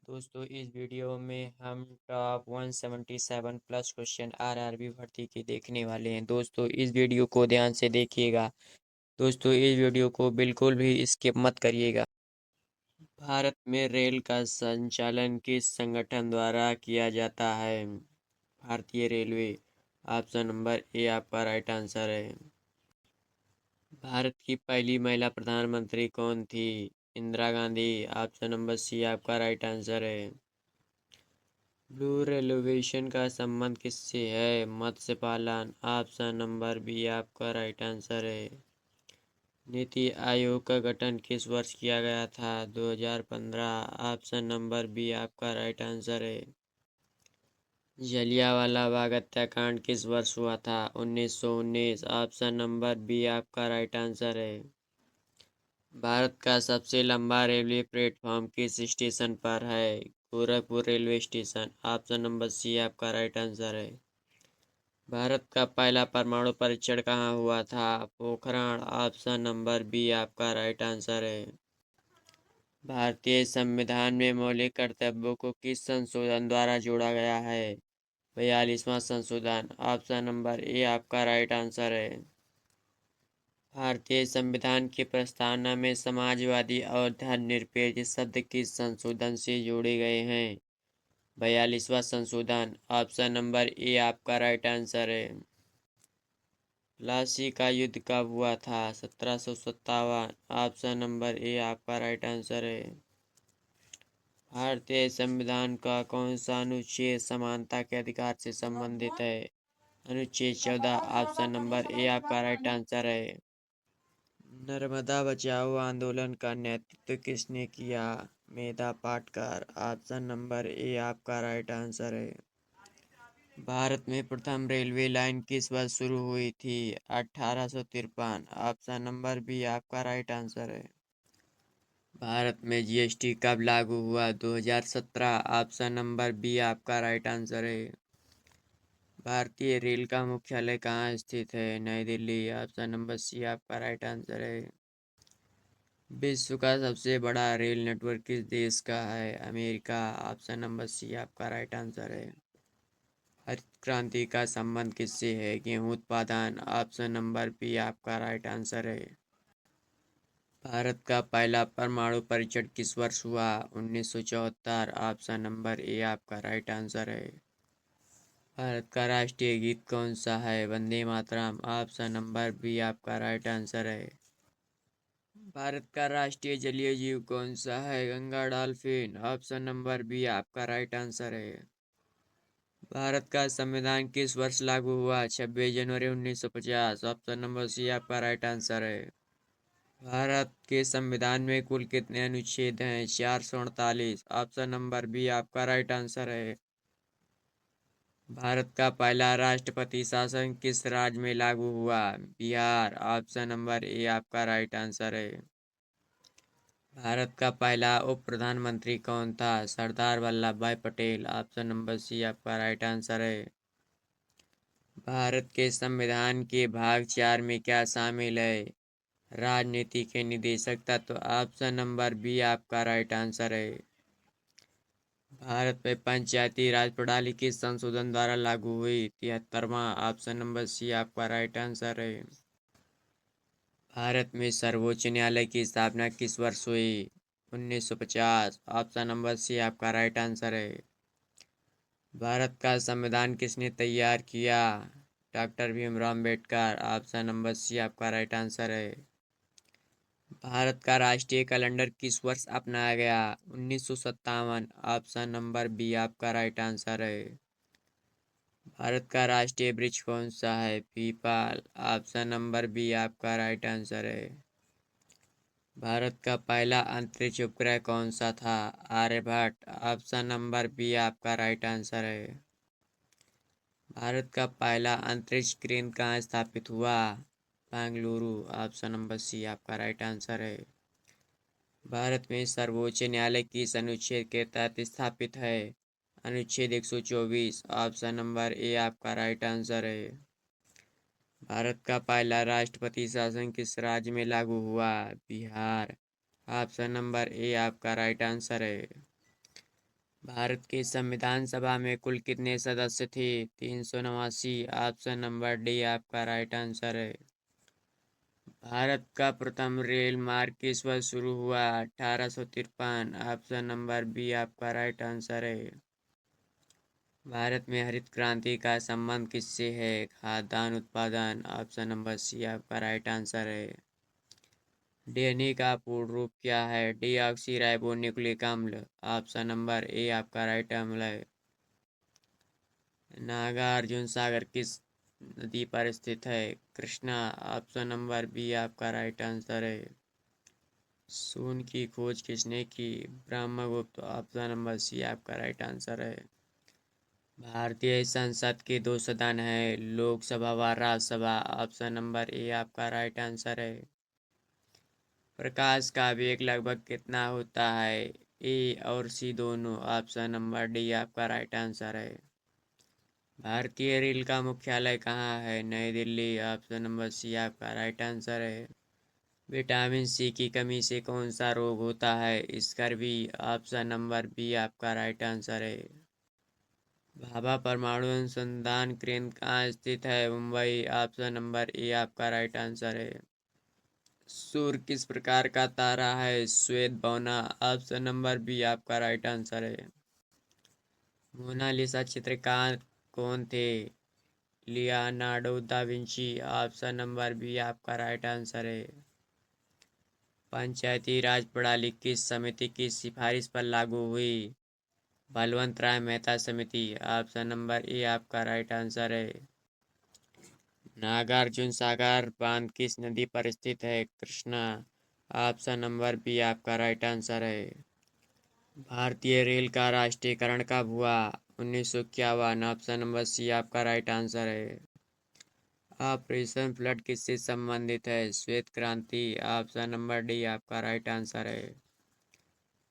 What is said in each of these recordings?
दोस्तों इस वीडियो में हम टॉप 177 प्लस क्वेश्चन आरआरबी भर्ती के देखने वाले हैं। दोस्तों इस वीडियो को ध्यान से देखिएगा। दोस्तों इस वीडियो को बिल्कुल भी स्किप मत करिएगा। भारत में रेल का संचालन किस संगठन द्वारा किया जाता है? भारतीय रेलवे। ऑप्शन नंबर ए आपका राइट आंसर है। भारत की पहली महिला प्रधानमंत्री कौन थी? Indira Gandhi. Option number C आपका राइट आंसर है। ब्लू रेलोवेशन का संबंध किससे है? मत्स्य पालन। ऑप्शन नंबर बी आपका राइट आंसर है। नीति आयोग का गठन किस वर्ष किया गया था? 2015। ऑप्शन नंबर बी आपका राइट आंसर है। जलियांवाला बाग हत्याकांड किस वर्ष हुआ था? 1919। ऑप्शन नंबर बी आपका राइट आंसर है। भारत का सबसे लंबा रेलवे प्लेटफॉर्म किस स्टेशन पर है? Gorakhpur railway station. Option number C आपका राइट आंसर है। भारत का पहला परमाणु परीक्षण कहाँ हुआ था? पोखरण। ऑप्शन नंबर बी आपका राइट आंसर है। भारतीय संविधान में मौलिक कर्तव्यों को किस संशोधन द्वारा जोड़ा गया है? 42वां संशोधन। ऑप्शन नंबर ए आपका राइट आंसर है। भारतीय संविधान की प्रस्तावना में समाजवादी और धर्मनिरपेक्ष शब्द किस संशोधन से जोड़े गए हैं? 42वां संशोधन। ऑप्शन नंबर ए आपका राइट आंसर है। प्लासी का युद्ध कब हुआ था? 1757। ऑप्शन नंबर ए आपका राइट आंसर है। भारतीय संविधान का कौन सा अनुच्छेद समानता के अधिकार से संबंधित है? अनुच्छेद 14। ऑप्शन नंबर ए आपका राइट आंसर है। नर्मदा बचाओ आंदोलन का नेतृत्व किसने किया? Medha Patkar. Option number A आपका राइट आंसर है। भारत में प्रथम रेलवे लाइन किस वर्ष शुरू हुई थी? 1853। ऑप्शन नंबर बी आपका राइट आंसर है। भारत में जीएसटी कब लागू हुआ? 2017। ऑप्शन नंबर बी आपका राइट आंसर है। भारतीय रेल का मुख्यालय कहाँ स्थित है? नई दिल्ली। ऑप्शन नंबर सी आपका राइट आंसर है। विश्व का सबसे बड़ा रेल नेटवर्क किस देश का है? अमेरिका। ऑप्शन नंबर सी आपका राइट आंसर है। हरित क्रांति का संबंध किससे है? गेहूं उत्पादन। ऑप्शन नंबर बी आपका राइट आंसर है। भारत का पहला परमाणु परीक्षण किस वर्ष हुआ? 1974। ऑप्शन नंबर ए आपका राइट आंसर है। भारत का राष्ट्रीय गीत कौन सा है? Vande Mataram. Option number B आपका राइट आंसर है। भारत का राष्ट्रीय जलीय जीव कौन सा है? Ganga dolphin. Option number B आपका राइट आंसर है। भारत का संविधान किस वर्ष लागू हुआ? 26 जनवरी 1950। ऑप्शन नंबर सी आपका राइट आंसर है। भारत के संविधान में कुल कितने अनुच्छेद हैं? 448। ऑप्शन नंबर बी आपका राइट आंसर है। भारत का पहला राष्ट्रपति शासन किस राज्य में लागू हुआ? बिहार। ऑप्शन नंबर ए आपका राइट आंसर है। भारत का पहला उप प्रधानमंत्री कौन था? सरदार वल्लभ भाई पटेल। ऑप्शन नंबर सी आपका राइट आंसर है। भारत के संविधान के भाग 4 में क्या शामिल है? राजनीति के निदेशक तत्व। ऑप्शन नंबर बी आपका राइट आंसर है। भारत में पंचायती राज प्रणाली किस संशोधन द्वारा लागू हुई? 73वां। ऑप्शन नंबर सी आपका राइट आंसर है। भारत में सर्वोच्च न्यायालय की स्थापना किस वर्ष हुई? 1950। ऑप्शन नंबर सी आपका राइट आंसर है। भारत का संविधान किसने तैयार किया? Doctor Bhimrao Ambedkar. Option number C आपका राइट आंसर है। भारत का राष्ट्रीय कैलेंडर किस वर्ष अपनाया गया? 1957। ऑप्शन नंबर बी आपका राइट आंसर है। भारत का राष्ट्रीय वृक्ष कौन सा है? पीपल। ऑप्शन नंबर बी आपका राइट आंसर है। भारत का पहला अंतरिक्ष उपग्रह कौन सा था? आर्यभट्ट। ऑप्शन नंबर बी आपका राइट आंसर है। भारत का पहला अंतरिक्ष केंद्र कहाँ स्थापित हुआ? बेंगलुरु। ऑप्शन नंबर सी आपका राइट आंसर है। भारत में सर्वोच्च न्यायालय किस अनुच्छेद के तहत स्थापित है? अनुच्छेद 124। ऑप्शन नंबर ए आपका राइट आंसर है। भारत का पहला राष्ट्रपति शासन किस राज्य में लागू हुआ? बिहार। ऑप्शन नंबर ए आपका राइट आंसर है। भारत की संविधान सभा में कुल कितने सदस्य थे? 389। ऑप्शन नंबर डी आपका राइट आंसर है। भारत का प्रथम रेल मार्ग किस वर्ष शुरू हुआ? 1853। ऑप्शन नंबर बी आपका राइट आंसर है। भारत में हरित क्रांति का संबंध किससे है? खाद्यान्न उत्पादन। ऑप्शन नंबर सी आपका राइट आंसर है। डीएनए का पूर्ण रूप क्या है? डीऑक्सी राइबो न्यूक्लिक अम्ल। ऑप्शन नंबर ए आपका राइट अम्ल है। नागार्जुन सागर किस नदी पर स्थित है? कृष्णा। ऑप्शन नंबर बी आपका राइट आंसर है। शून्य की खोज किसने की? ब्रह्मगुप्त। ऑप्शन नंबर सी आपका राइट आंसर है। भारतीय संसद के दो सदन हैं, लोकसभा व राज्यसभा। ऑप्शन नंबर ए आपका राइट आंसर है। प्रकाश का वेग लगभग कितना होता है? ए और सी दोनों। ऑप्शन नंबर डी आपका राइट आंसर है। भारतीय रेल का मुख्यालय कहाँ है? नई दिल्ली। ऑप्शन नंबर सी आपका राइट आंसर है। विटामिन सी की कमी से कौन सा रोग होता है? स्कर्वी। ऑप्शन नंबर बी आपका राइट आंसर है। भाभा परमाणु अनुसंधान केंद्र कहाँ स्थित है? मुंबई। ऑप्शन नंबर ए आपका राइट आंसर है। सूर्य किस प्रकार का तारा है? श्वेत बौना। ऑप्शन नंबर बी आपका राइट आंसर है। मोनालिसा चित्रकार कौन थे? Leonardo da Vinci. Option number B आपका राइट आंसर है। पंचायती राज प्रणाली किस समिति की सिफारिश पर लागू हुई? बलवंत राय मेहता समिति। ऑप्शन नंबर ए आपका राइट आंसर है। नागार्जुन सागर बांध किस नदी पर स्थित है? कृष्णा। ऑप्शन नंबर बी आपका राइट आंसर है। भारतीय रेल का राष्ट्रीयकरण कब हुआ? 1951। ऑप्शन नंबर सी आपका राइट आंसर है। ऑपरेशन फ्लड किससे संबंधित है? श्वेत क्रांति। ऑप्शन नंबर डी आपका राइट आंसर है।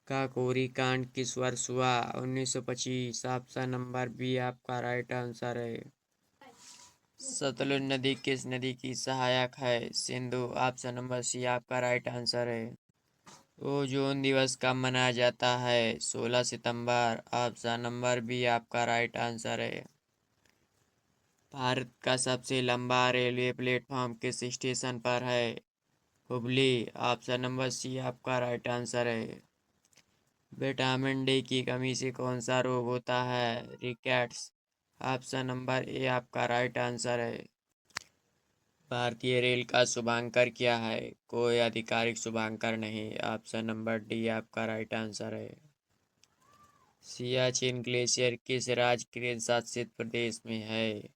काकोरी कांड किस वर्ष हुआ? 1925। ऑप्शन नंबर बी आपका राइट आंसर है। सतलुज नदी किस नदी की सहायक है? सिंधु। ऑप्शन नंबर सी आपका राइट आंसर है। ओजोन दिवस कब मनाया जाता है? 16 सितंबर। ऑप्शन नंबर बी आपका राइट आंसर है। भारत का सबसे लंबा रेलवे प्लेटफॉर्म किस स्टेशन पर है? हुबली। ऑप्शन नंबर सी आपका राइट आंसर है। विटामिन डी की कमी से कौन सा रोग होता है? रिकेट्स। ऑप्शन नंबर ए आपका राइट आंसर है। भारतीय रेल का शुभांकर क्या है? कोई आधिकारिक शुभांकर नहीं। ऑप्शन नंबर डी आपका राइट आंसर है। सियाचिन ग्लेशियर किस राज्य केंद्र शासित प्रदेश में है?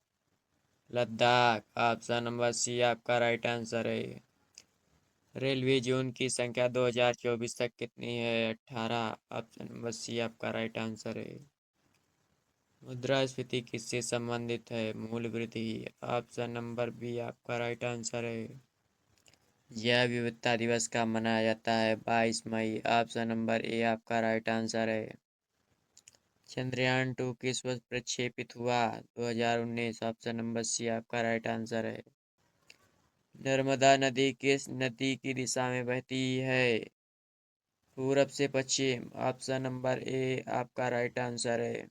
लद्दाख। ऑप्शन नंबर सी आपका राइट आंसर है। रेलवे जोन की संख्या 2024 तक कितनी है? 18। ऑप्शन नंबर सी आपका राइट आंसर है। मुद्रास्फीति किससे संबंधित है? मूल्य वृद्धि। ऑप्शन नंबर बी आपका राइट आंसर है। जैव विविधता दिवस कब मनाया जाता है? 22 मई। ऑप्शन नंबर ए आपका राइट आंसर है। चंद्रयान 2 किस वर्ष प्रक्षेपित हुआ? 2019। ऑप्शन नंबर सी आपका राइट आंसर है। नर्मदा नदी किस नदी की दिशा में बहती है? पूरब से पश्चिम। ऑप्शन नंबर ए आपका राइट आंसर है।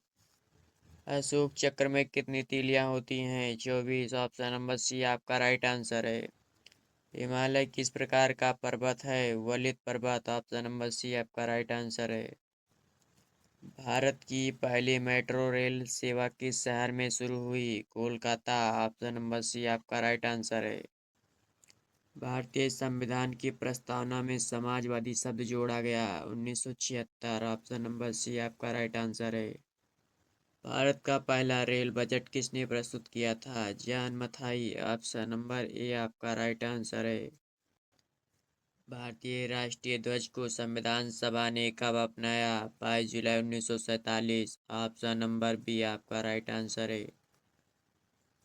अशोक चक्र में कितनी तीलियां होती हैं? 24। ऑप्शन नंबर सी आपका राइट आंसर है। हिमालय किस प्रकार का पर्वत है? वलित पर्वत। ऑप्शन नंबर सी आपका राइट आंसर है। भारत की पहली मेट्रो रेल सेवा किस शहर में शुरू हुई? कोलकाता। ऑप्शन नंबर सी आपका राइट आंसर है। भारतीय संविधान की प्रस्तावना में समाजवादी शब्द जोड़ा गया। 1976। ऑप्शन नंबर सी आपका राइट आंसर है। भारत का पहला रेल बजट किसने प्रस्तुत किया था? John Mathai. Option number A आपका राइट आंसर है। भारतीय राष्ट्रीय ध्वज को संविधान सभा ने कब अपनाया? 22 जुलाई 1947। ऑप्शन नंबर बी आपका राइट आंसर है।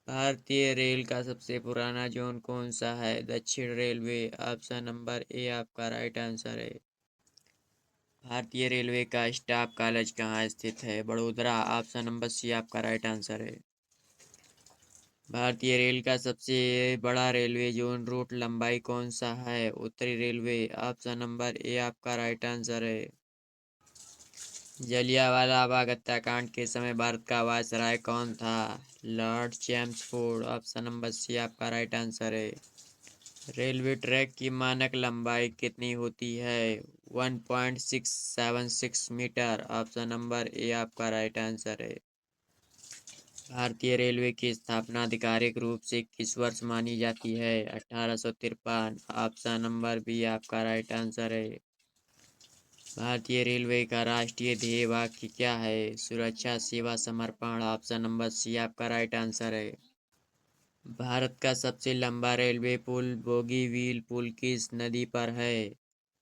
भारतीय रेल का सबसे पुराना जोन कौन सा है? दक्षिण रेलवे। ऑप्शन नंबर ए आपका राइट आंसर है। भारतीय रेलवे का स्टाफ कॉलेज कहाँ स्थित है? बड़ोदरा। ऑप्शन नंबर सी आपका राइट आंसर है। भारतीय रेल का सबसे बड़ा रेलवे जोन रूट लंबाई कौन सा है? उत्तरी रेलवे। ऑप्शन नंबर ए आपका राइट आंसर है। जलियांवाला बाग हत्याकांड के समय भारत का वायसराय कौन था? Lord Chelmsford. Option number C आपका राइट आंसर है। रेलवे ट्रैक की मानक लंबाई कितनी होती है? 1.676 मीटर। ऑप्शन नंबर ए आपका राइट आंसर है। भारतीय रेलवे की स्थापना आधिकारिक रूप से किस वर्ष मानी जाती है? 1853। ऑप्शन नंबर बी आपका राइट आंसर है। भारतीय रेलवे का राष्ट्रीय ध्येय वाक्य क्या है? सुरक्षा, सेवा, समर्पण। ऑप्शन नंबर सी आपका राइट आंसर है। भारत का सबसे लंबा रेलवे पुल बोगीबील पुल किस नदी पर है?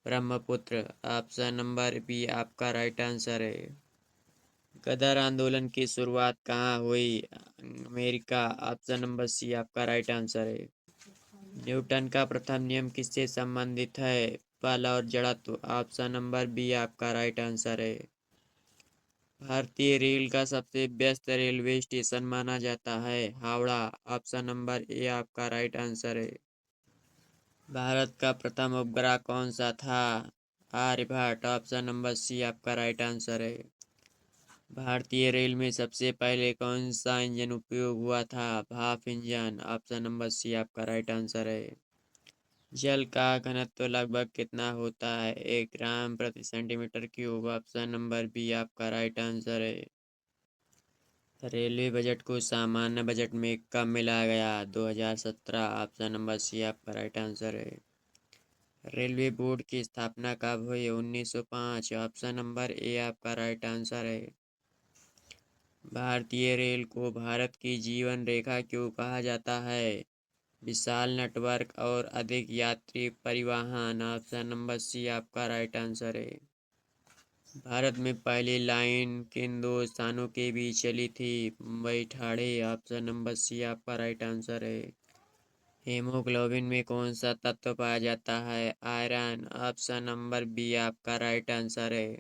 ब्रह्मपुत्र। ऑप्शन नंबर बी आपका राइट आंसर है। गदर आंदोलन की शुरुआत कहाँ हुई? अमेरिका। ऑप्शन नंबर सी आपका राइट आंसर है। न्यूटन का प्रथम नियम किससे संबंधित है? बल और जड़त्व। ऑप्शन नंबर बी आपका राइट आंसर है। भारतीय रेल का सबसे व्यस्त रेलवे स्टेशन माना जाता है हावड़ा। ऑप्शन नंबर ए आपका राइट आंसर है। भारत का प्रथम उपग्रह कौन सा था? आर्यभट्ट। ऑप्शन नंबर सी आपका राइट आंसर है। भारतीय रेल में सबसे पहले कौन सा इंजन उपयोग हुआ था? भाप इंजन। ऑप्शन नंबर सी आपका राइट आंसर है। जल का घनत्व लगभग कितना होता है? 1 ग्राम प्रति centimetre cube. Option number B आपका राइट आंसर है। रेलवे बजट को सामान्य बजट में कब मिलाया गया? 2017। ऑप्शन नंबर सी आपका राइट आंसर है। रेलवे बोर्ड की स्थापना कब हुई? 1905। ऑप्शन नंबर ए आपका राइट आंसर है। भारतीय रेल को भारत की जीवन रेखा क्यों कहा जाता है? विशाल नेटवर्क और अधिक यात्री परिवहन। ऑप्शन नंबर सी आपका राइट आंसर है। भारत में पहली लाइन किन दो स्थानों के बीच चली थी? Mumbai Thane. Option number C आपका राइट आंसर है। हेमोग्लोबिन में कौन सा तत्व पाया जाता है? आयरन। ऑप्शन नंबर बी आपका राइट आंसर है।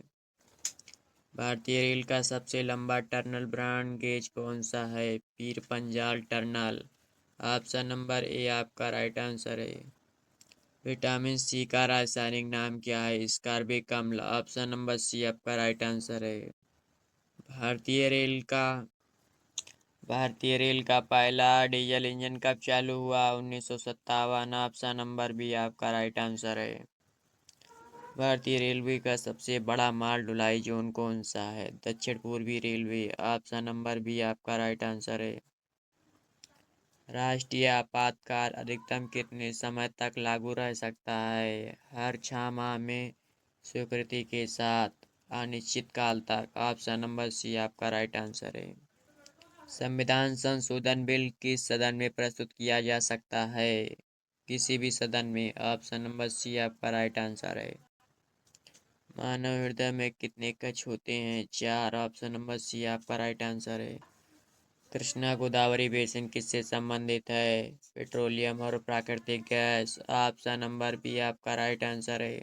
भारतीय रेल का सबसे लंबा टनल ब्रॉड गेज कौन सा है? Pir Panjal tunnel. Option number A आपका राइट आंसर है। विटामिन सी का रासायनिक नाम क्या है? स्कारबिक अम्ल। ऑप्शन नंबर सी आपका राइट आंसर है। भारतीय रेल का भारतीय रेल का पहला डीजल इंजन कब चालू हुआ? 1957। ऑप्शन नंबर बी आपका राइट आंसर है। भारतीय रेलवे का सबसे बड़ा माल ढुलाई जोन कौन सा है? दक्षिण पूर्वी रेलवे। ऑप्शन नंबर बी आपका राइट आंसर है। राष्ट्रीय आपातकाल अधिकतम कितने समय तक लागू रह सकता है? हर 6 माह में स्वीकृति के साथ अनिश्चित काल तक। ऑप्शन नंबर सी आपका राइट आंसर है। संविधान संशोधन बिल किस सदन में प्रस्तुत किया जा सकता है? किसी भी सदन में। ऑप्शन नंबर सी आपका राइट आंसर है। मानव हृदय में कितने कक्ष होते हैं? 4। ऑप्शन नंबर सी आपका राइट आंसर है। कृष्णा गोदावरी बेसिन किससे संबंधित है? पेट्रोलियम और प्राकृतिक गैस। ऑप्शन नंबर बी आपका राइट आंसर है।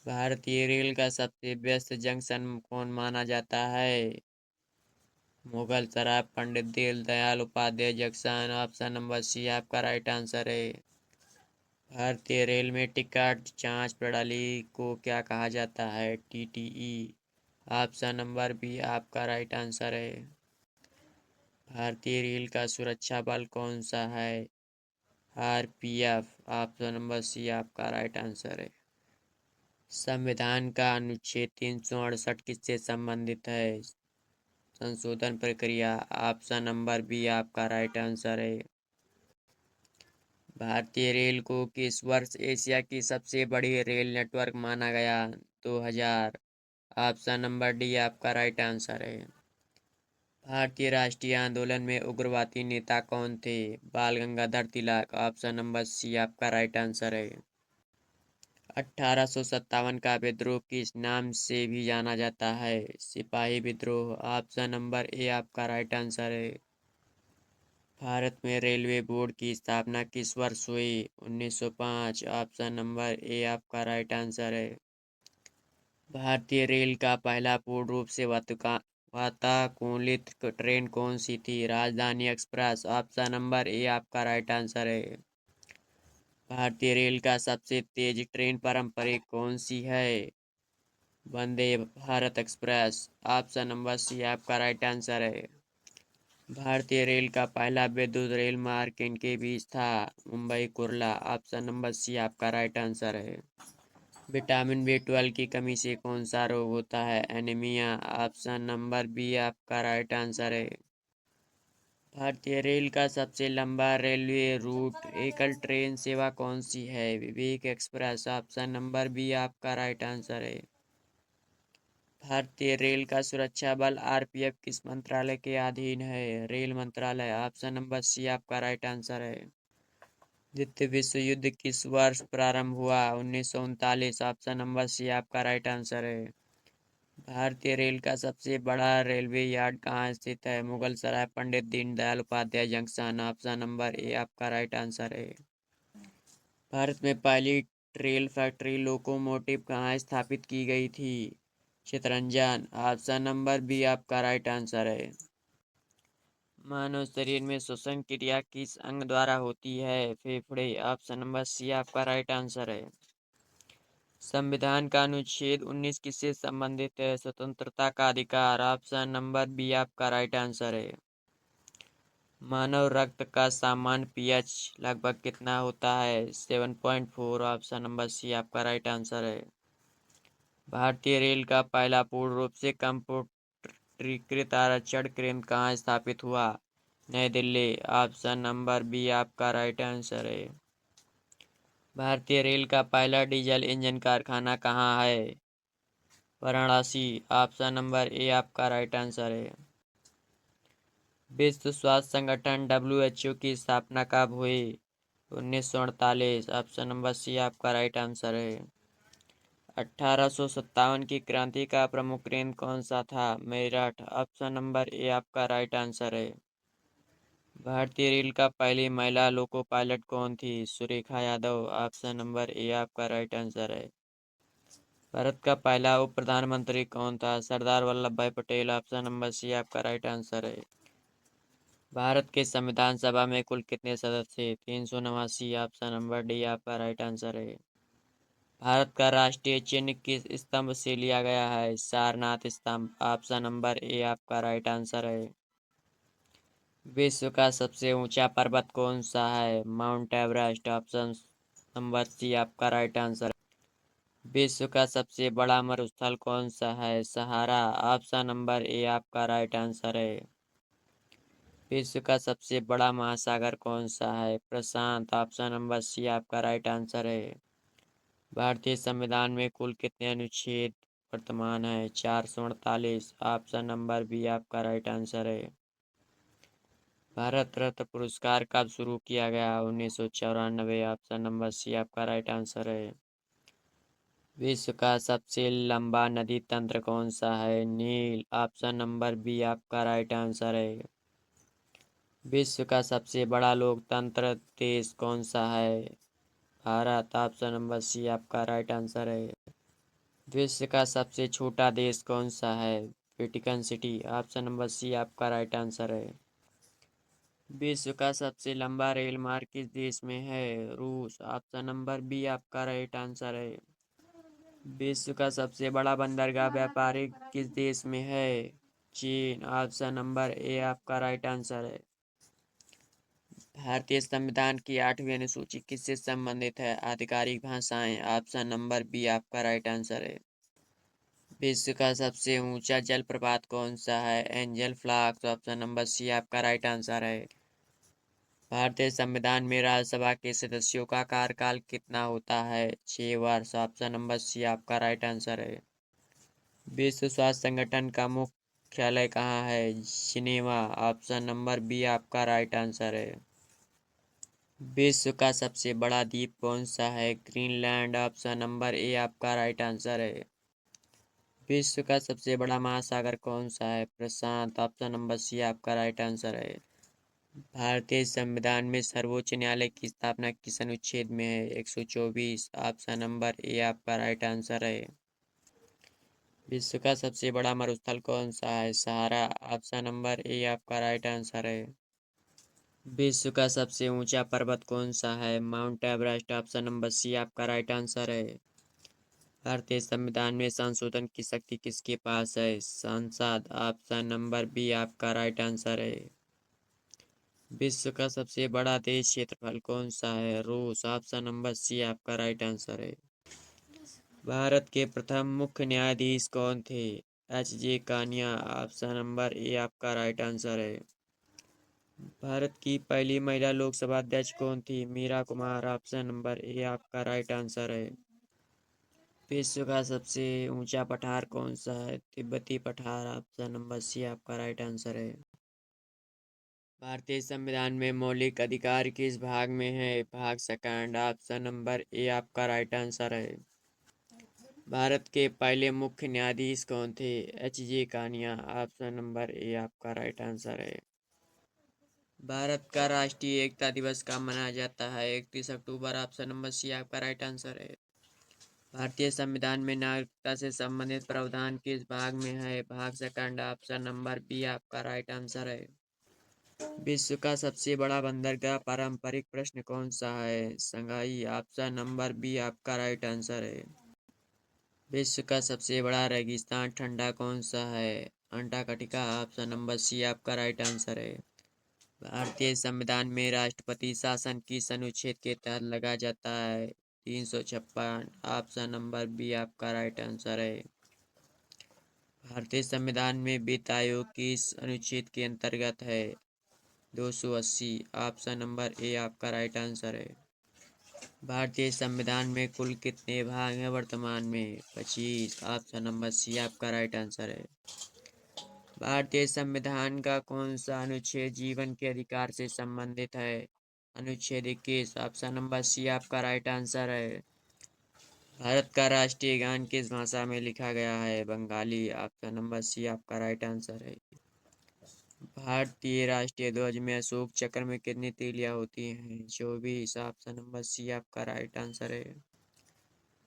भारतीय रेल का सबसे व्यस्त जंक्शन कौन माना जाता है? Mughal Sarai Pandit Deendayal Upadhyay junction. Option number C आपका राइट आंसर है। भारतीय रेल में टिकट जांच प्रणाली को क्या कहा जाता है? टीटीई। ऑप्शन नंबर बी आपका राइट आंसर है। भारतीय रेल का सुरक्षा बल कौन सा है? आरपीएफ। ऑप्शन नंबर सी आपका राइट आंसर है। संविधान का अनुच्छेद 368 किससे संबंधित है? संशोधन प्रक्रिया। ऑप्शन नंबर बी आपका राइट आंसर है। भारतीय रेल को किस वर्ष एशिया की सबसे बड़ी रेल नेटवर्क माना गया? 2000। ऑप्शन नंबर डी आपका राइट आंसर है। भारतीय राष्ट्रीय आंदोलन में उग्रवादी नेता कौन थे? बाल Gangadhar Tilak. Option number C आपका राइट आंसर है। 1857 का विद्रोह किस नाम से भी जाना जाता है? सिपाही विद्रोह। ऑप्शन नंबर ए आपका राइट आंसर है। भारत में रेलवे बोर्ड की स्थापना किस वर्ष हुई? 1905। ऑप्शन नंबर ए आपका राइट आंसर है। भारतीय रेल का पहला पूर्ण रूप से वातानुकूलित ट्रेन कौन सी थी? राजधानी एक्सप्रेस। ऑप्शन नंबर ए आपका राइट आंसर है। भारतीय रेल का सबसे तेज ट्रेन पारंपरिक कौन सी है? Vande Bharat express. Option number C आपका राइट आंसर है। भारतीय रेल का पहला विद्युत रेल मार्ग किनके बीच था? Mumbai Kurla. Option number C आपका राइट आंसर है। विटामिन B12 की कमी से कौन सा रोग होता है? एनीमिया। ऑप्शन नंबर बी आपका राइट आंसर है। भारतीय रेल का सबसे लंबा रेलवे रूट एकल ट्रेन सेवा कौन सी है? विवेक एक्सप्रेस। ऑप्शन नंबर बी आपका राइट आंसर है। भारतीय रेल का सुरक्षा बल RPF किस मंत्रालय के अधीन है? रेल मंत्रालय। ऑप्शन नंबर सी आपका राइट आंसर है। द्वितीय विश्व युद्ध किस वर्ष प्रारंभ हुआ? 1939। ऑप्शन नंबर सी आपका राइट आंसर है। भारतीय रेल का सबसे बड़ा रेलवे यार्ड कहाँ स्थित है? Mughal Sarai Pandit Deendayal Upadhyay junction. Option number A आपका राइट आंसर है। भारत में पहली रेल फैक्ट्री लोकोमोटिव कहाँ स्थापित की गई थी? चितरंजन। ऑप्शन नंबर बी आपका राइट आंसर है। मानव शरीर में श्वसन क्रिया किस अंग द्वारा होती है? फेफड़े। ऑप्शन नंबर सी आपका राइट आंसर है। संविधान का अनुच्छेद 19 किससे संबंधित है? स्वतंत्रता का अधिकार। ऑप्शन नंबर बी आपका राइट आंसर है। मानव रक्त का सामान्य पीएच लगभग कितना होता है? 7.4। ऑप्शन नंबर सी आपका राइट आंसर है। भारतीय रेल का पहला पूर्ण रूप से कंप्यूटरीकृत आरक्षण केंद्र कहाँ स्थापित हुआ? नई दिल्ली। ऑप्शन नंबर बी आपका राइट आंसर है। भारतीय रेल का पहला डीजल इंजन कारखाना कहाँ है? वाराणसी। ऑप्शन नंबर ए आपका राइट आंसर है। विश्व स्वास्थ्य संगठन WHO की स्थापना कब हुई? 1948। ऑप्शन नंबर सी आपका राइट आंसर है। 1857 की क्रांति का प्रमुख केंद्र कौन सा था? मेरठ। ऑप्शन नंबर ए आपका राइट आंसर है। भारतीय रेल का पहली महिला लोको पायलट कौन थी? Surekha Yadav. Option number A आपका राइट आंसर है। भारत का पहला उप प्रधानमंत्री कौन था? सरदार वल्लभ भाई पटेल। ऑप्शन नंबर सी आपका राइट आंसर है। भारत के संविधान सभा में कुल कितने सदस्य थे? 389। ऑप्शन नंबर डी आपका राइट आंसर है। भारत का राष्ट्रीय चिन्ह किस स्तंभ से लिया गया है? सारनाथ स्तंभ। ऑप्शन नंबर ए आपका राइट आंसर है। विश्व का सबसे ऊंचा पर्वत कौन सा है? Mount Everest. Option number C आपका राइट आंसर है। विश्व का सबसे बड़ा मरुस्थल कौन सा है? सहारा। ऑप्शन नंबर ए आपका राइट आंसर है। विश्व का सबसे बड़ा महासागर कौन सा है? प्रशांत। ऑप्शन नंबर सी आपका राइट आंसर है। भारतीय संविधान में कुल कितने अनुच्छेद वर्तमान है? 448। ऑप्शन नंबर बी आपका राइट आंसर है। भारत रत्न पुरस्कार कब शुरू किया गया? 1994। ऑप्शन नंबर सी आपका राइट आंसर है। विश्व का सबसे लंबा नदी तंत्र कौन सा है? नील। ऑप्शन नंबर बी आपका राइट आंसर है। विश्व का सबसे बड़ा लोकतंत्र देश कौन सा है? भारत। ऑप्शन नंबर सी आपका राइट आंसर है। विश्व का सबसे छोटा देश कौन सा है? Vatican City. Option number C आपका राइट आंसर है। विश्व का सबसे लंबा रेल मार्ग किस देश में है? रूस। ऑप्शन नंबर बी आपका राइट आंसर है। विश्व का सबसे बड़ा बंदरगाह व्यापारिक किस देश में है? चीन। ऑप्शन नंबर ए आपका राइट आंसर है। भारतीय संविधान की 8वीं अनुसूची किससे संबंधित है? आधिकारिक भाषाएं। ऑप्शन नंबर बी आपका राइट आंसर है। विश्व का सबसे ऊंचा जलप्रपात कौन सा है? एंजल फ्लॉक्स। ऑप्शन नंबर सी आपका राइट आंसर है। भारतीय संविधान में राज्यसभा के सदस्यों का कार्यकाल कितना होता है? 6 वर्ष। ऑप्शन नंबर सी आपका राइट आंसर है। विश्व स्वास्थ्य संगठन का मुख्यालय कहाँ है? जिनेवा। ऑप्शन नंबर बी आपका राइट आंसर है। विश्व का सबसे बड़ा द्वीप कौन सा है? ग्रीनलैंड। ऑप्शन नंबर ए आपका राइट आंसर है। विश्व का सबसे बड़ा महासागर कौन सा है? प्रशांत। ऑप्शन नंबर सी आपका राइट आंसर है। भारतीय संविधान में सर्वोच्च न्यायालय की स्थापना किस अनुच्छेद में है? 124। ऑप्शन नंबर ए आपका राइट आंसर है। विश्व का सबसे बड़ा मरुस्थल कौन सा है? सहारा। ऑप्शन नंबर ए आपका राइट आंसर है। विश्व का सबसे ऊंचा पर्वत कौन सा है? Mount Everest. Option number C आपका राइट आंसर है। भारतीय संविधान में संशोधन की शक्ति किसके पास है? संसद। ऑप्शन नंबर बी आपका राइट आंसर है। विश्व का सबसे बड़ा देश क्षेत्रफल कौन सा है? रूस। ऑप्शन नंबर सी आपका राइट आंसर है। भारत के प्रथम मुख्य न्यायाधीश कौन थे? H.J. Kania. Option number A आपका राइट आंसर है। भारत की पहली महिला लोकसभा अध्यक्ष कौन थी? Meira Kumar. Option number A आपका राइट आंसर है। विश्व का सबसे ऊंचा पठार कौन सा है? तिब्बती पठार। ऑप्शन नंबर सी आपका राइट आंसर है। भारतीय संविधान में मौलिक अधिकार किस भाग में है? भाग सेकंड। ऑप्शन नंबर ए आपका राइट आंसर है। भारत के पहले मुख्य न्यायाधीश कौन थे? H.J. Kania. Option number A आपका राइट आंसर है। भारत का राष्ट्रीय एकता दिवस कब मनाया जाता है? 31 अक्टूबर। ऑप्शन नंबर सी आपका राइट आंसर है। भारतीय संविधान में नागरिकता से संबंधित प्रावधान किस भाग में है? भाग सेकंड। ऑप्शन नंबर बी आपका राइट आंसर है। विश्व का सबसे बड़ा बंदरगाह पारंपरिक प्रश्न कौन सा है? शंघाई। ऑप्शन नंबर बी आपका राइट आंसर है। विश्व का सबसे बड़ा रेगिस्तान ठंडा कौन सा है? अंटार्कटिका। ऑप्शन नंबर सी आपका राइट आंसर है। भारतीय संविधान में राष्ट्रपति शासन किस अनुच्छेद के तहत लगाया जाता है? 356। ऑप्शन नंबर बी आपका राइट आंसर है। भारतीय संविधान में वित्त आयोग किस अनुच्छेद के अंतर्गत है? 280। ऑप्शन नंबर ए आपका राइट आंसर है। भारतीय संविधान में कुल कितने भाग हैं वर्तमान में? 25। ऑप्शन नंबर सी आपका राइट आंसर है। भारतीय संविधान का कौन सा अनुच्छेद जीवन के अधिकार से संबंधित है? अनुच्छेद 21। ऑप्शन नंबर सी आपका राइट आंसर है। भारत का राष्ट्रीय गान किस भाषा में लिखा गया है? बंगाली। ऑप्शन नंबर सी आपका राइट आंसर है। भारतीय राष्ट्रीय ध्वज में अशोक चक्र में कितनी तीलियां होती हैं? 24। ऑप्शन नंबर सी आपका राइट आंसर है।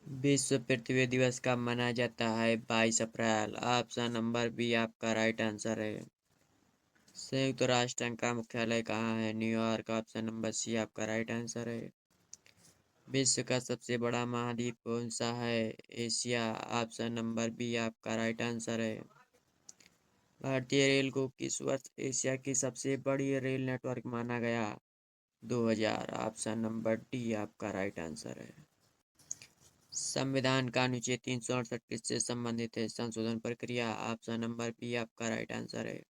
विश्व पृथ्वी दिवस कब मनाया जाता है? 22 अप्रैल। ऑप्शन नंबर बी आपका राइट आंसर है। संयुक्त राष्ट्र संघ का मुख्यालय कहाँ है? न्यूयॉर्क। ऑप्शन नंबर सी आपका राइट आंसर है। विश्व का सबसे बड़ा महाद्वीप कौन सा है? एशिया। ऑप्शन नंबर बी आपका राइट आंसर है। भारतीय रेल को किस वर्ष एशिया की सबसे बड़ी रेल नेटवर्क माना गया? 2000। ऑप्शन नंबर डी आपका राइट आंसर है। संविधान का अनुच्छेद 368 किससे संबंधित है? संशोधन प्रक्रिया। ऑप्शन नंबर बी आपका राइट आंसर है।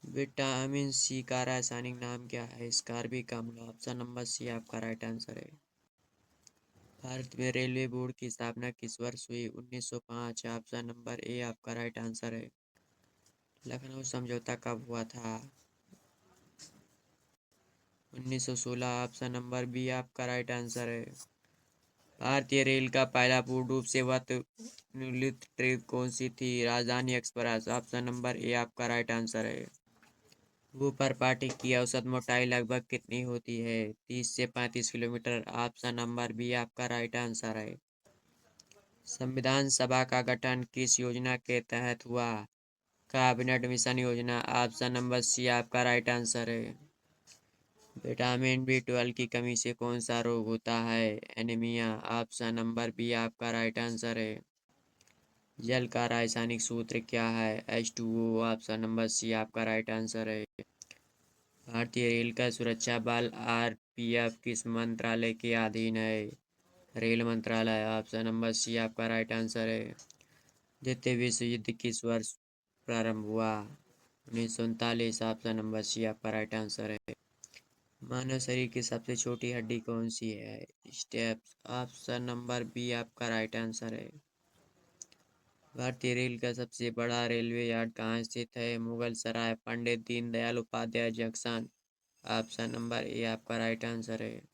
विटामिन सी का रासायनिक नाम क्या है? स्कारबिक अम्ल। ऑप्शन नंबर सी आपका राइट आंसर है। भारत में रेलवे बोर्ड की स्थापना किस वर्ष हुई? 1905। ऑप्शन नंबर ए आपका राइट आंसर है। लखनऊ समझौता कब हुआ था? 1916। ऑप्शन नंबर बी आपका राइट आंसर है। भारतीय रेल का पहला पूर्ण रूप से अनुलित ट्रेन कौन सी थी? राजधानी एक्सप्रेस। ऑप्शन नंबर ए आपका राइट आंसर है। ऊपर पाठी की औसत मोटाई लगभग कितनी होती है? 30 से 35 किलोमीटर। ऑप्शन नंबर बी आपका राइट आंसर है। संविधान सभा का गठन किस योजना के तहत हुआ? कैबिनेट मिशन योजना। ऑप्शन नंबर सी आपका राइट आंसर है। विटामिन B12 की कमी से कौन सा रोग होता है? एनीमिया। ऑप्शन नंबर बी आपका राइट आंसर है। जल का रासायनिक सूत्र क्या है? H2O। ऑप्शन नंबर सी आपका राइट आंसर है। भारतीय रेल का सुरक्षा बल RPF किस मंत्रालय के अधीन है? रेल मंत्रालय। ऑप्शन नंबर सी आपका राइट आंसर है। द्वितीय विश्व युद्ध किस वर्ष प्रारंभ हुआ? 1939। ऑप्शन नंबर सी आपका राइट आंसर है। मानव शरीर की सबसे छोटी हड्डी कौन सी है? स्टेप्स। ऑप्शन नंबर बी आपका राइट आंसर है। भारतीय रेल का सबसे बड़ा रेलवे यार्ड कहाँ स्थित है? Mughal Sarai. Pandit Deendayal Upadhyay junction. Option number A आपका राइट आंसर है।